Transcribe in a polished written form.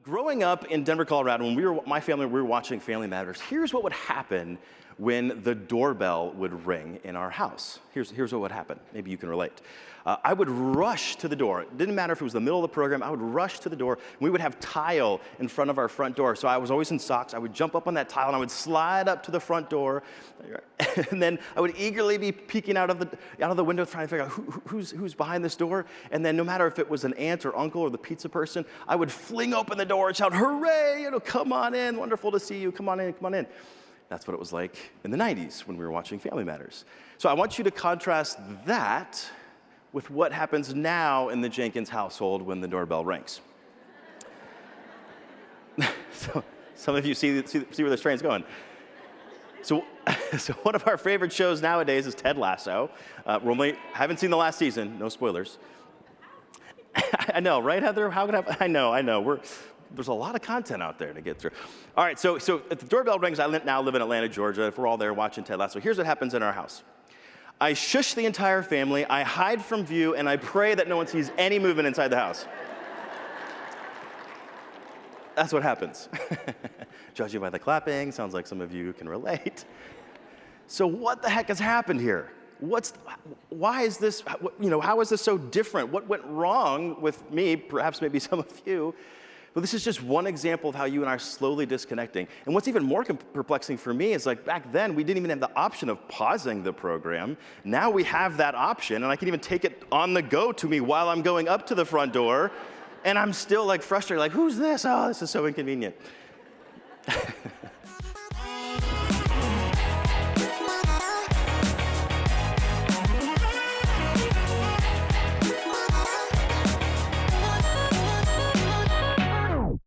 Growing up in Denver, Colorado, when my family, we were watching Family Matters, here's what would happen when the doorbell would ring in our house. Here's what would happen. Maybe you can relate. I would rush to the door. It didn't matter if it was the middle of the program. I would rush to the door. We would have tile in front of our front door. So I was always in socks. I would jump up on that tile, and I would slide up to the front door. And then I would eagerly be peeking out of the window, trying to figure out who's behind this door. And then no matter if it was an aunt or uncle or the pizza person, I would fling open the door and shout, "Hooray! Come on in. Wonderful to see you. Come on in. Come on in." That's what it was like in the 90s when we were watching Family Matters. So I want you to contrast that with what happens now in the Jenkins household when the doorbell rings. So some of you see where this train's going. So one of our favorite shows nowadays is Ted Lasso. Haven't seen the last season, no spoilers. I know, right, Heather? How could I know. There's a lot of content out there to get through. All right, so if the doorbell rings, I now live in Atlanta, Georgia. If we're all there watching Ted Lasso, here's what happens in our house. I shush the entire family, I hide from view, and I pray that no one sees any movement inside the house. That's what happens. Judging by the clapping, sounds like some of you can relate. So what the heck has happened here? Why is this, how is this so different? What went wrong with me, perhaps maybe some of you? But this is just one example of how you and I are slowly disconnecting. And what's even more perplexing for me is like back then, we didn't even have the option of pausing the program. Now we have that option, and I can even take it on the go to me while I'm going up to the front door, and I'm still like frustrated, like, who's this? Oh, this is so inconvenient.